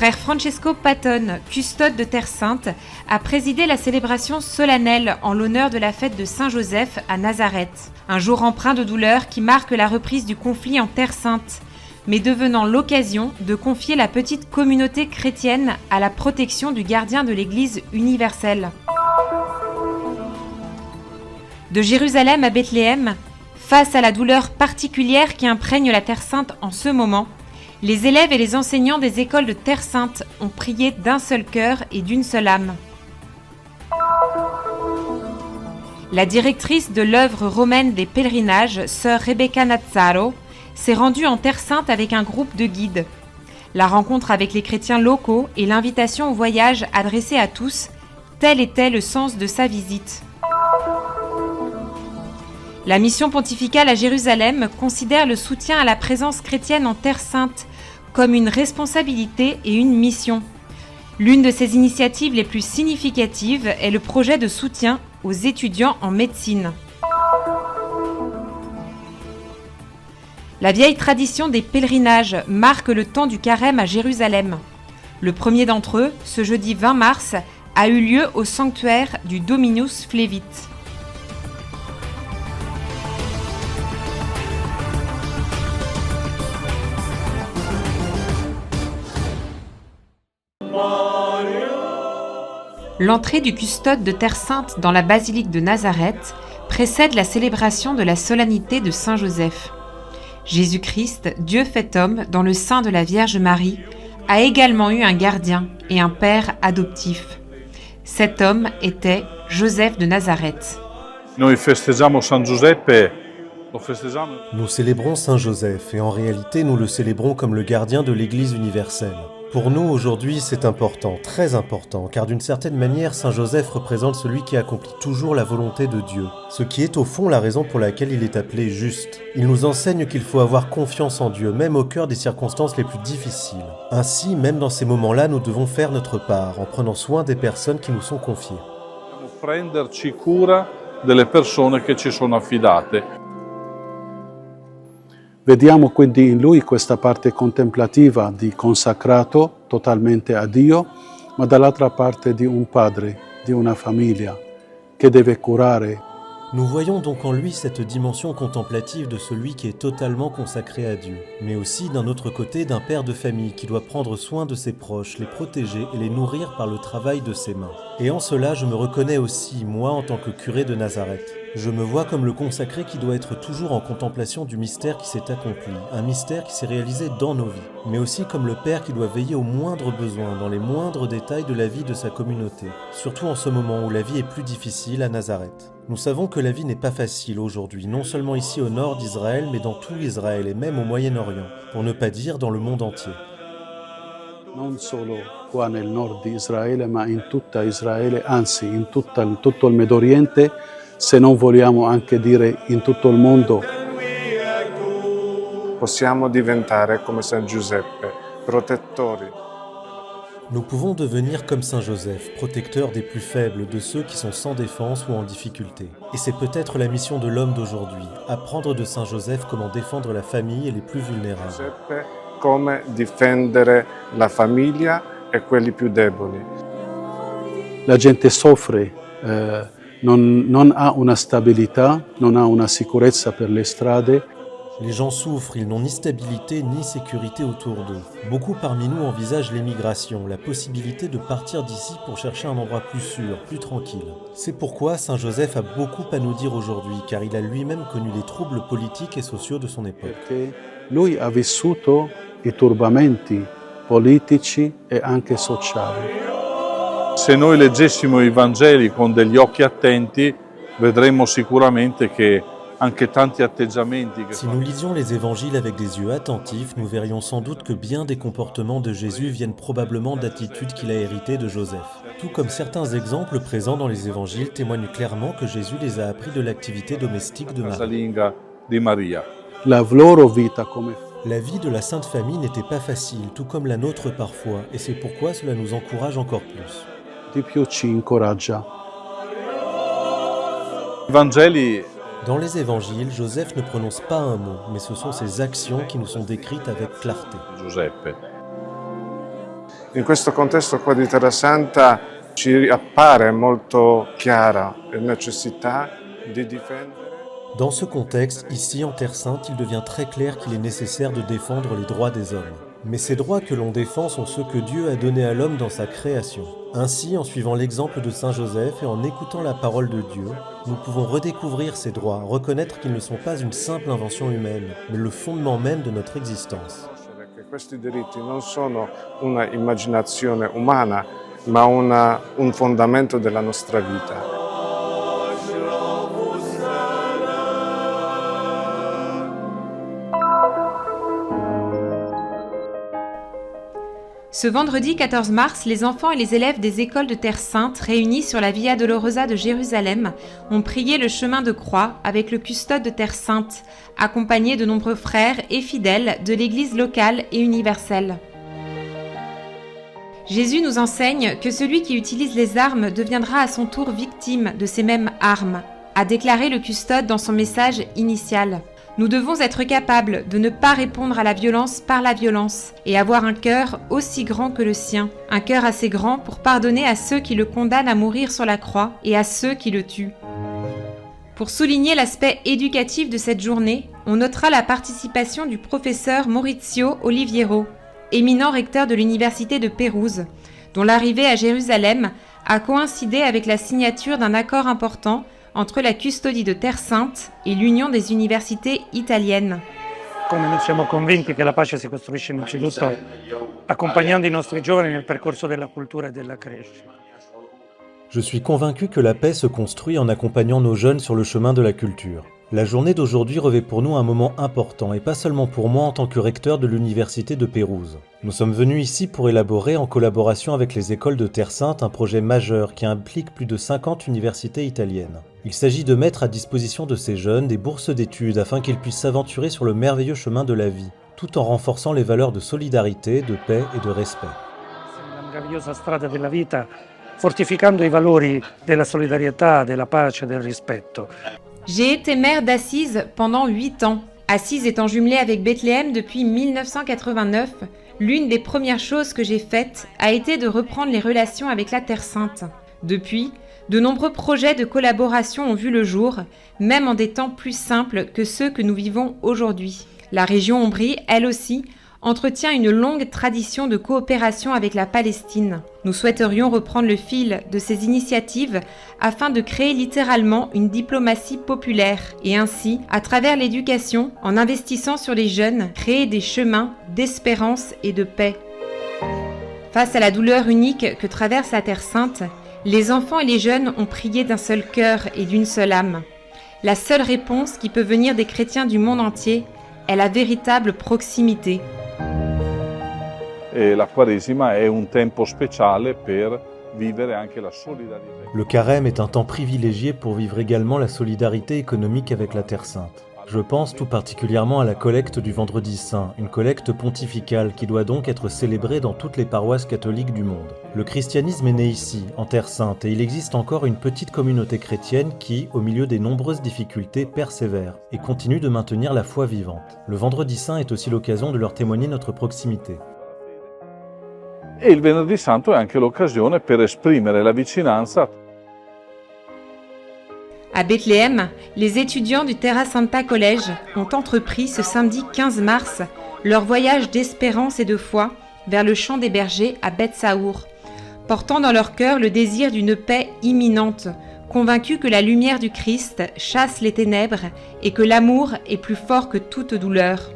Frère Francesco Patton, custode de Terre Sainte, a présidé la célébration solennelle en l'honneur de la fête de Saint-Joseph à Nazareth, un jour empreint de douleur qui marque la reprise du conflit en Terre Sainte, mais devenant l'occasion de confier la petite communauté chrétienne à la protection du gardien de l'Église universelle. De Jérusalem à Bethléem, face à la douleur particulière qui imprègne la Terre Sainte en ce moment, les élèves et les enseignants des écoles de Terre Sainte ont prié d'un seul cœur et d'une seule âme. La directrice de l'œuvre romaine des pèlerinages, sœur Rebecca Nazzaro, s'est rendue en Terre Sainte avec un groupe de guides. La rencontre avec les chrétiens locaux et l'invitation au voyage adressée à tous, tel était le sens de sa visite. La mission pontificale à Jérusalem considère le soutien à la présence chrétienne en Terre Sainte comme une responsabilité et une mission. L'une de ses initiatives les plus significatives est le projet de soutien aux étudiants en médecine. La vieille tradition des pèlerinages marque le temps du carême à Jérusalem. Le premier d'entre eux, ce jeudi 20 mars, a eu lieu au sanctuaire du Dominus Flevit. L'entrée du custode de Terre Sainte dans la basilique de Nazareth précède la célébration de la solennité de Saint Joseph. Jésus-Christ, Dieu fait homme, dans le sein de la Vierge Marie, a également eu un gardien et un père adoptif. Cet homme était Joseph de Nazareth. Nous festeggiamo San Giuseppe. Nous célébrons Saint Joseph et en réalité nous le célébrons comme le gardien de l'Église universelle. Pour nous aujourd'hui c'est important, très important, car d'une certaine manière Saint Joseph représente celui qui accomplit toujours la volonté de Dieu, ce qui est au fond la raison pour laquelle il est appelé juste. Il nous enseigne qu'il faut avoir confiance en Dieu, même au cœur des circonstances les plus difficiles. Ainsi, même dans ces moments-là, nous devons faire notre part en prenant soin des personnes qui nous sont confiées. Prenderci cura delle persone che ci sono affidate. Vediamo quindi in lui questa parte contemplativa di consacrato totalmente a Dio, ma dall'altra parte di un padre, di una famiglia, che deve curare. Nous voyons donc en lui cette dimension contemplative de celui qui est totalement consacré à Dieu, mais aussi d'un autre côté d'un père de famille qui doit prendre soin de ses proches, les protéger et les nourrir par le travail de ses mains. Et en cela, je me reconnais aussi, moi, en tant que curé de Nazareth. Je me vois comme le consacré qui doit être toujours en contemplation du mystère qui s'est accompli, un mystère qui s'est réalisé dans nos vies, mais aussi comme le père qui doit veiller aux moindres besoins, dans les moindres détails de la vie de sa communauté, surtout en ce moment où la vie est plus difficile à Nazareth. Nous savons que la vie n'est pas facile aujourd'hui, non seulement ici au nord d'Israël, mais dans tout Israël et même au Moyen-Orient, pour ne pas dire dans le monde entier. Non solo qua nel nord di Israele, ma in tutta Israele, anzi in tutto il Medio Oriente, se non vogliamo anche dire in tutto il mondo. Possiamo diventare come San Giuseppe, protettori. Nous pouvons devenir comme Saint Joseph, protecteur des plus faibles, de ceux qui sont sans défense ou en difficulté. Et c'est peut-être la mission de l'homme d'aujourd'hui, apprendre de Saint Joseph comment défendre la famille et les plus vulnérables. Giuseppe, come difendere la famiglia e quelli più deboli. La gente soffre, non ha una stabilità, non ha una sicurezza per le strade. Les gens souffrent, ils n'ont ni stabilité ni sécurité autour d'eux. Beaucoup parmi nous envisagent l'émigration, la possibilité de partir d'ici pour chercher un endroit plus sûr, plus tranquille. C'est pourquoi Saint Joseph a beaucoup à nous dire aujourd'hui, car il a lui-même connu les troubles politiques et sociaux de son époque. Perché lui ha vissuto i turbamenti politici e anche sociali. Se noi leggessimo i Vangeli con degli occhi attenti, vedremmo sicuramente che anche tanti atteggiamenti che Si nous lisions les évangiles avec des yeux attentifs, nous verrions sans doute que bien des comportements de Jésus viennent probablement d'attitudes qu'il a héritées de Joseph. Tout comme certains exemples présents dans les évangiles témoignent clairement que Jésus les a appris de l'activité domestique de Marie. casalinga di Maria. La loro vita come La vie de la Sainte Famille n'était pas facile, tout comme la nôtre parfois, et c'est pourquoi cela nous encourage encore plus. di più ci incoraggia. I Vangeli Dans les évangiles, Joseph ne prononce pas un mot, mais ce sont ses actions qui nous sont décrites avec clarté. Giuseppe. In questo contesto qua di Terrasanta ci appare molto chiara la necessità di difendere. Dans ce contexte, ici en Terre Sainte, il devient très clair qu'il est nécessaire de défendre les droits des hommes. Mais ces droits que l'on défend sont ceux que Dieu a donnés à l'homme dans sa création. Ainsi, en suivant l'exemple de Saint Joseph et en écoutant la parole de Dieu, nous pouvons redécouvrir ces droits, reconnaître qu'ils ne sont pas une simple invention humaine, mais le fondement même de notre existence. Questi diritti non sono una immaginazione umana, ma un fondamento della nostra vita. Ce vendredi 14 mars, les enfants et les élèves des écoles de Terre Sainte, réunis sur la Via Dolorosa de Jérusalem, ont prié le chemin de croix avec le custode de Terre Sainte, accompagné de nombreux frères et fidèles de l'Église locale et universelle. Jésus nous enseigne que celui qui utilise les armes deviendra à son tour victime de ces mêmes armes, a déclaré le custode dans son message initial. Nous devons être capables de ne pas répondre à la violence par la violence et avoir un cœur aussi grand que le sien, un cœur assez grand pour pardonner à ceux qui le condamnent à mourir sur la croix et à ceux qui le tuent. Pour souligner l'aspect éducatif de cette journée, on notera la participation du professeur Maurizio Oliviero, éminent recteur de l'université de Pérouse, dont l'arrivée à Jérusalem a coïncidé avec la signature d'un accord important entre la custodie de Terre Sainte et l'Union des universités italiennes. Come noi siamo convinti che la pace si costruisce innanzitutto accompagnando i nostri giovani nel percorso della cultura e della crescita. Je suis convaincu que la paix se construit en accompagnant nos jeunes sur le chemin de la culture. La journée d'aujourd'hui revêt pour nous un moment important, et pas seulement pour moi en tant que recteur de l'université de Pérouse. Nous sommes venus ici pour élaborer, en collaboration avec les écoles de Terre Sainte, un projet majeur qui implique plus de 50 universités italiennes. Il s'agit de mettre à disposition de ces jeunes des bourses d'études afin qu'ils puissent s'aventurer sur le merveilleux chemin de la vie, tout en renforçant les valeurs de solidarité, de paix et de respect. La meravigliosa strada della vita, fortificando i valori della solidarietà, della pace, del rispetto. J'ai été maire d'Assise pendant 8 ans. Assise étant jumelée avec Bethléem depuis 1989, l'une des premières choses que j'ai faites a été de reprendre les relations avec la Terre Sainte. Depuis, de nombreux projets de collaboration ont vu le jour, même en des temps plus simples que ceux que nous vivons aujourd'hui. La région Ombrie, elle aussi, entretient une longue tradition de coopération avec la Palestine. Nous souhaiterions reprendre le fil de ces initiatives afin de créer littéralement une diplomatie populaire et ainsi, à travers l'éducation, en investissant sur les jeunes, créer des chemins d'espérance et de paix. Face à la douleur unique que traverse la Terre Sainte, les enfants et les jeunes ont prié d'un seul cœur et d'une seule âme. La seule réponse qui peut venir des chrétiens du monde entier est la véritable proximité. E la Quaresima è un tempo speciale per vivere anche la solidarietà. Le carême est un temps privilégié pour vivre également la solidarité économique avec la Terre Sainte. Je pense tout particulièrement à la collecte du Vendredi Saint, une collecte pontificale qui doit donc être célébrée dans toutes les paroisses catholiques du monde. Le christianisme est né ici, en Terre Sainte, et il existe encore une petite communauté chrétienne qui, au milieu des nombreuses difficultés, persévère et continue de maintenir la foi vivante. Le Vendredi Saint est aussi l'occasion de leur témoigner notre proximité. E il Venerdì Santo è anche l'occasione per esprimere la vicinanza. À Bethléem, les étudiants du Terra Santa College ont entrepris ce samedi 15 mars leur voyage d'espérance et de foi vers le champ des bergers à Beth Saour, portant dans leur cœur le désir d'une paix imminente, convaincus que la lumière du Christ chasse les ténèbres et que l'amour est plus fort que toute douleur.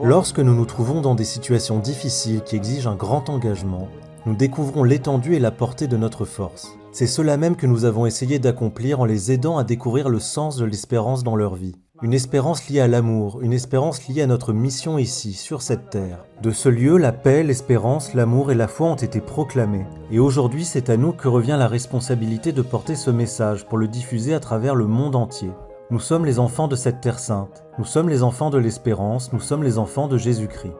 Lorsque nous nous trouvons dans des situations difficiles qui exigent un grand engagement, nous découvrons l'étendue et la portée de notre force. C'est cela même que nous avons essayé d'accomplir en les aidant à découvrir le sens de l'espérance dans leur vie. Une espérance liée à l'amour, une espérance liée à notre mission ici, sur cette terre. De ce lieu, la paix, l'espérance, l'amour et la foi ont été proclamés. Et aujourd'hui, c'est à nous que revient la responsabilité de porter ce message pour le diffuser à travers le monde entier. Nous sommes les enfants de cette terre sainte. Nous sommes les enfants de l'espérance. Nous sommes les enfants de Jésus-Christ.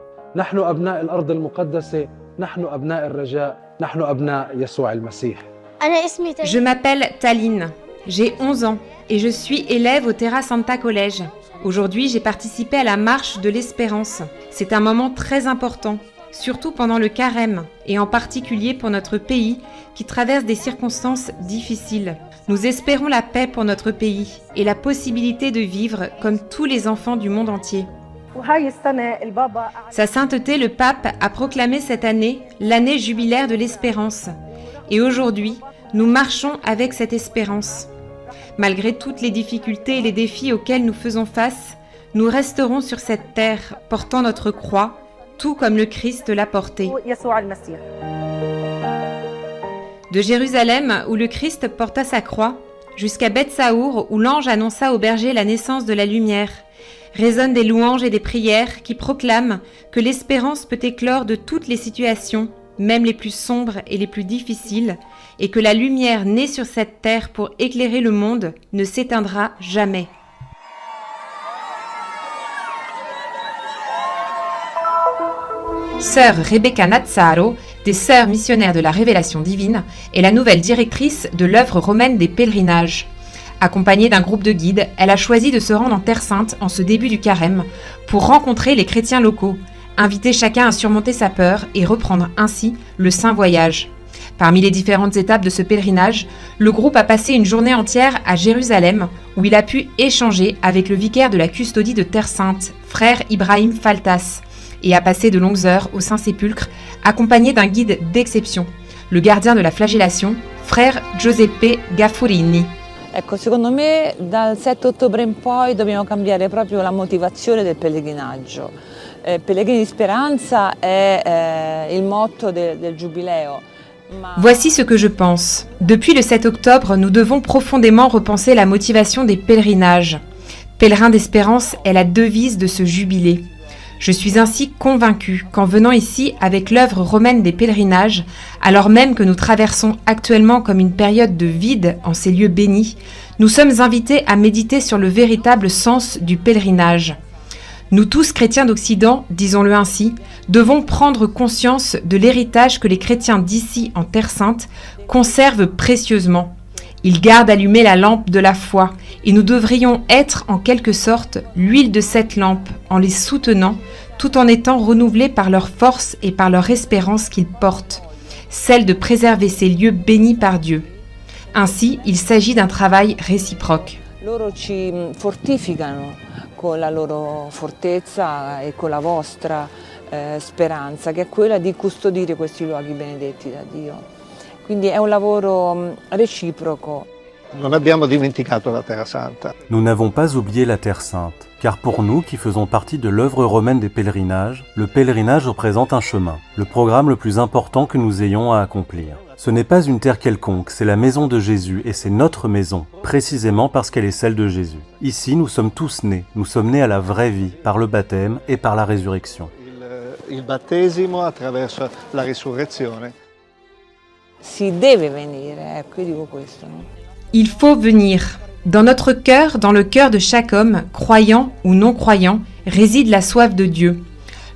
Je m'appelle Taline, j'ai 11 ans. et je suis élève au Terra Santa Collège. Aujourd'hui, j'ai participé à la marche de l'espérance. C'est un moment très important, surtout pendant le carême, et en particulier pour notre pays qui traverse des circonstances difficiles. Nous espérons la paix pour notre pays et la possibilité de vivre comme tous les enfants du monde entier. Sa sainteté, le pape, a proclamé cette année l'année jubilaire de l'espérance. Et aujourd'hui, nous marchons avec cette espérance. Malgré toutes les difficultés et les défis auxquels nous faisons face, nous resterons sur cette terre portant notre croix, tout comme le Christ l'a porté. De Jérusalem, où le Christ porta sa croix, jusqu'à Beth-Saour, où l'ange annonça aux bergers la naissance de la lumière, résonnent des louanges et des prières qui proclament que l'espérance peut éclore de toutes les situations, même les plus sombres et les plus difficiles, et que la lumière née sur cette terre pour éclairer le monde ne s'éteindra jamais. Sœur Rebecca Nazzaro, des Sœurs missionnaires de la Révélation divine, est la nouvelle directrice de l'œuvre romaine des pèlerinages. Accompagnée d'un groupe de guides, elle a choisi de se rendre en Terre Sainte en ce début du carême pour rencontrer les chrétiens locaux, inviter chacun à surmonter sa peur et reprendre ainsi le saint voyage. Parmi les différentes étapes de ce pèlerinage, le groupe a passé une journée entière à Jérusalem où il a pu échanger avec le vicaire de la custodie de Terre Sainte, frère Ibrahim Faltas, et a passé de longues heures au Saint-Sépulcre accompagné d'un guide d'exception, le gardien de la flagellation, frère Giuseppe Gaffurini. Ecco, secondo me dal 7 ottobre in poi dobbiamo cambiare proprio la motivazione del pellegrinaggio. Pellegrini di speranza è il motto del giubileo. Voici ce que je pense. Depuis le 7 octobre, nous devons profondément repenser la motivation des pèlerinages. Pèlerin d'espérance est la devise de ce jubilé. Je suis ainsi convaincue qu'en venant ici avec l'œuvre romaine des pèlerinages, alors même que nous traversons actuellement comme une période de vide en ces lieux bénis, nous sommes invités à méditer sur le véritable sens du pèlerinage. Nous tous, chrétiens d'Occident, disons-le ainsi, devons prendre conscience de l'héritage que les chrétiens d'ici en Terre Sainte conservent précieusement. Ils gardent allumée la lampe de la foi et nous devrions être en quelque sorte l'huile de cette lampe en les soutenant tout en étant renouvelés par leur force et par leur espérance qu'ils portent, celle de préserver ces lieux bénis par Dieu. Ainsi, il s'agit d'un travail réciproque. Loro ci fortificano con la loro fortezza e con la vostra speranza, che è quella di custodire questi luoghi benedetti da Dio. Quindi è un lavoro reciproco. Non abbiamo dimenticato la Terra Santa. Nous n'avons pas oublié la Terre Sainte, car pour nous qui faisons partie de l'œuvre romaine des pèlerinages, le pèlerinage représente un chemin, le programme le plus important que nous ayons à accomplir. Ce n'est pas une terre quelconque, c'est la maison de Jésus et c'est notre maison, précisément parce qu'elle est celle de Jésus. Ici, nous sommes tous nés, nous sommes nés à la vraie vie, par le baptême et par la résurrection. Il battesimo attraverso la risurrezione. Si deve venire, ecco, io dico questo, no? Il faut venir. Dans notre cœur, dans le cœur de chaque homme, croyant ou non croyant, réside la soif de Dieu.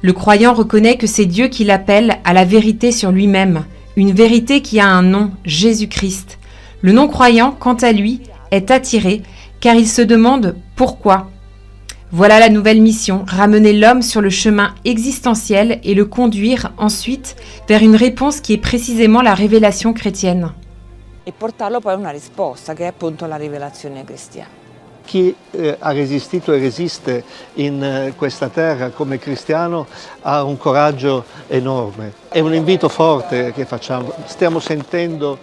Le croyant reconnaît que c'est Dieu qui l'appelle à la vérité sur lui-même, une vérité qui a un nom, Jésus-Christ. Le non-croyant, quant à lui, est attiré, car il se demande pourquoi. Voilà la nouvelle mission, ramener l'homme sur le chemin existentiel et le conduire ensuite vers une réponse qui est précisément la révélation chrétienne. E portarlo poi a una risposta, che è appunto la rivelazione cristiana. Chi ha resistito e resiste in questa terra come cristiano ha un coraggio enorme. È un invito forte che facciamo. Stiamo sentendo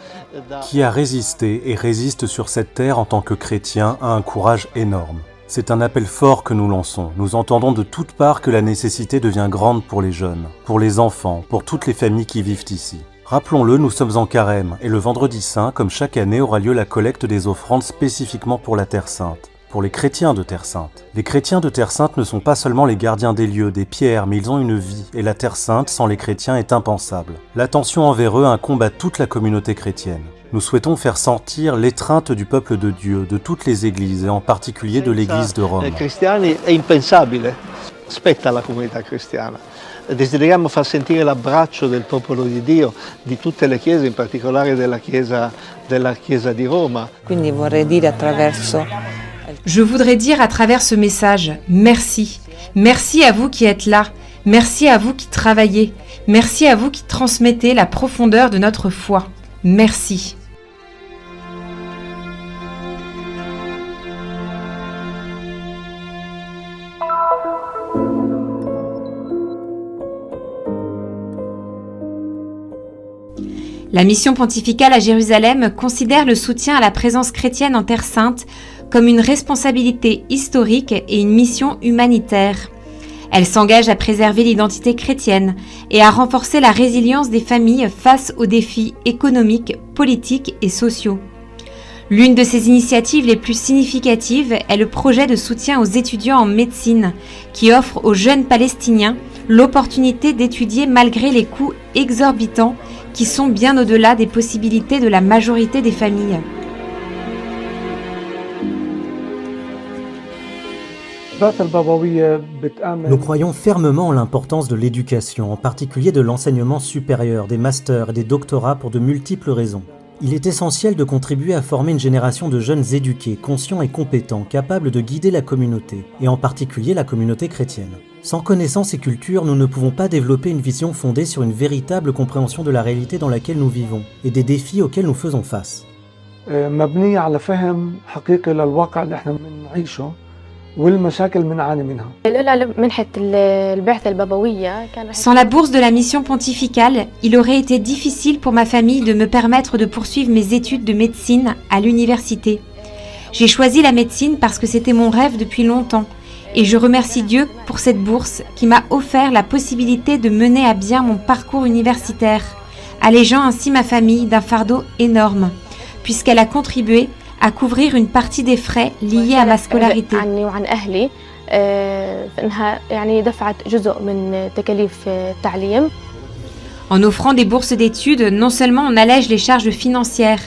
Qui a résisté et résiste sur cette terre en tant que chrétien a un courage énorme. C'est un appel fort que nous lançons. Nous entendons de toutes parts que la nécessité devient grande pour les jeunes, pour les enfants, pour toutes les familles qui vivent ici. Rappelons-le, nous sommes en carême et le vendredi saint, comme chaque année, aura lieu la collecte des offrandes spécifiquement pour la Terre Sainte, pour les chrétiens de Terre Sainte. Les chrétiens de Terre Sainte ne sont pas seulement les gardiens des lieux, des pierres, mais ils ont une vie, et la Terre Sainte, sans les chrétiens, est impensable. L'attention envers eux incombe à toute la communauté chrétienne. Nous souhaitons faire sentir l'étreinte du peuple de Dieu, de toutes les églises, et en particulier de l'église de Rome. Cristiani è impensabile, spetta alla comunità cristiana. Desideriamo far sentire l'abbraccio del popolo di Dio, di tutte le chiese, in particolare della Chiesa di Roma. Quindi vorrei dire attraverso... Je voudrais dire à travers ce message, merci. Merci à vous qui êtes là. Merci à vous qui travaillez. Merci à vous qui transmettez la profondeur de notre foi. Merci. La mission pontificale à Jérusalem considère le soutien à la présence chrétienne en Terre Sainte comme une responsabilité historique et une mission humanitaire. Elle s'engage à préserver l'identité chrétienne et à renforcer la résilience des familles face aux défis économiques, politiques et sociaux. L'une de ses initiatives les plus significatives est le projet de soutien aux étudiants en médecine, qui offre aux jeunes Palestiniens l'opportunité d'étudier malgré les coûts exorbitants qui sont bien au-delà des possibilités de la majorité des familles. Nous croyons fermement en l'importance de l'éducation, en particulier de l'enseignement supérieur, des masters et des doctorats pour de multiples raisons. Il est essentiel de contribuer à former une génération de jeunes éduqués, conscients et compétents, capables de guider la communauté, et en particulier la communauté chrétienne. Sans connaissance et culture, nous ne pouvons pas développer une vision fondée sur une véritable compréhension de la réalité dans laquelle nous vivons et des défis auxquels nous faisons face. Sans la bourse de la mission pontificale, il aurait été difficile pour ma famille de me permettre de poursuivre mes études de médecine à l'université. J'ai choisi la médecine parce que c'était mon rêve depuis longtemps. Et je remercie Dieu pour cette bourse qui m'a offert la possibilité de mener à bien mon parcours universitaire, allégeant ainsi ma famille d'un fardeau énorme, puisqu'elle a contribué à couvrir une partie des frais liés à ma scolarité. En offrant des bourses d'études, non seulement on allège les charges financières,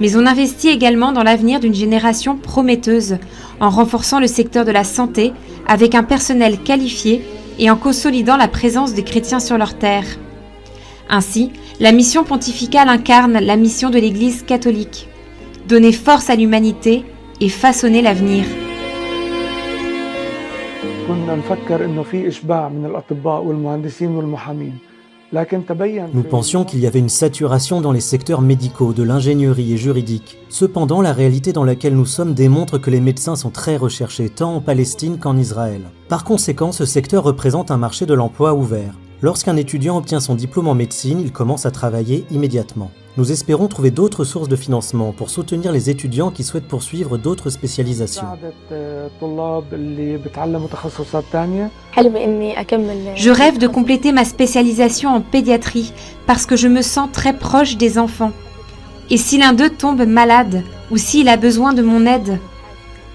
mais on investit également dans l'avenir d'une génération prometteuse, en renforçant le secteur de la santé avec un personnel qualifié et en consolidant la présence des chrétiens sur leur terre. Ainsi, la mission pontificale incarne la mission de l'Église catholique, donner force à l'humanité et façonner l'avenir. Nous pensions qu'il y avait une saturation dans les secteurs médicaux, de l'ingénierie et juridique. Cependant, la réalité dans laquelle nous sommes démontre que les médecins sont très recherchés, tant en Palestine qu'en Israël. Par conséquent, ce secteur représente un marché de l'emploi ouvert. Lorsqu'un étudiant obtient son diplôme en médecine, il commence à travailler immédiatement. Nous espérons trouver d'autres sources de financement pour soutenir les étudiants qui souhaitent poursuivre d'autres spécialisations. Je rêve de compléter ma spécialisation en pédiatrie parce que je me sens très proche des enfants. Et si l'un d'eux tombe malade ou s'il a besoin de mon aide,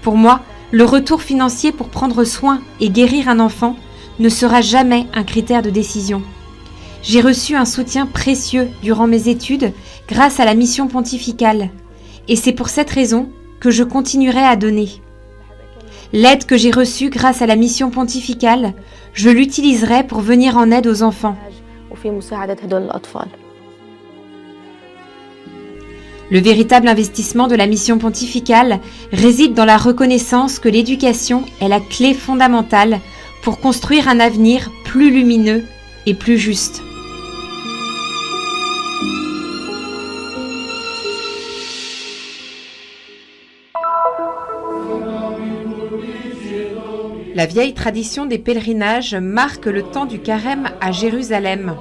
pour moi, le retour financier pour prendre soin et guérir un enfant ne sera jamais un critère de décision. J'ai reçu un soutien précieux durant mes études grâce à la mission pontificale, et c'est pour cette raison que je continuerai à donner. L'aide que j'ai reçue grâce à la mission pontificale, je l'utiliserai pour venir en aide aux enfants. Le véritable investissement de la mission pontificale réside dans la reconnaissance que l'éducation est la clé fondamentale pour construire un avenir plus lumineux et plus juste. La vieille tradition des pèlerinages marque le temps du carême à Jérusalem.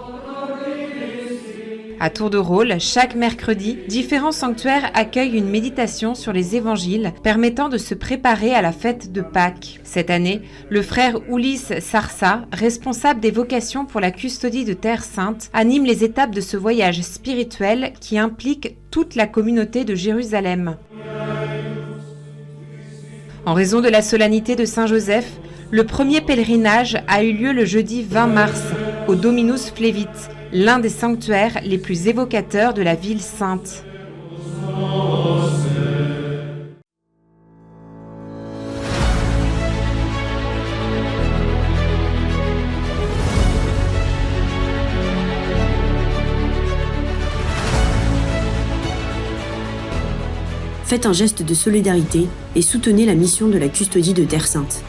À tour de rôle, chaque mercredi, différents sanctuaires accueillent une méditation sur les évangiles permettant de se préparer à la fête de Pâques. Cette année, le frère Oulis Sarsa, responsable des vocations pour la custodie de Terre Sainte, anime les étapes de ce voyage spirituel qui implique toute la communauté de Jérusalem. En raison de la solennité de Saint-Joseph, le premier pèlerinage a eu lieu le jeudi 20 mars, au Dominus Flevit, l'un des sanctuaires les plus évocateurs de la ville sainte. Faites un geste de solidarité et soutenez la mission de la custodie de Terre Sainte.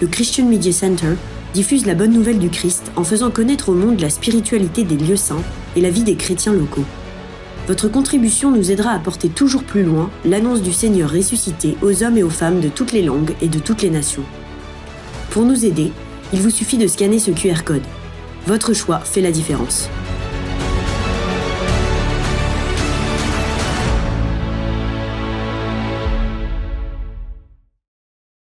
Le Christian Media Center diffuse la bonne nouvelle du Christ en faisant connaître au monde la spiritualité des lieux saints et la vie des chrétiens locaux. Votre contribution nous aidera à porter toujours plus loin l'annonce du Seigneur ressuscité aux hommes et aux femmes de toutes les langues et de toutes les nations. Pour nous aider, il vous suffit de scanner ce QR code. Votre choix fait la différence.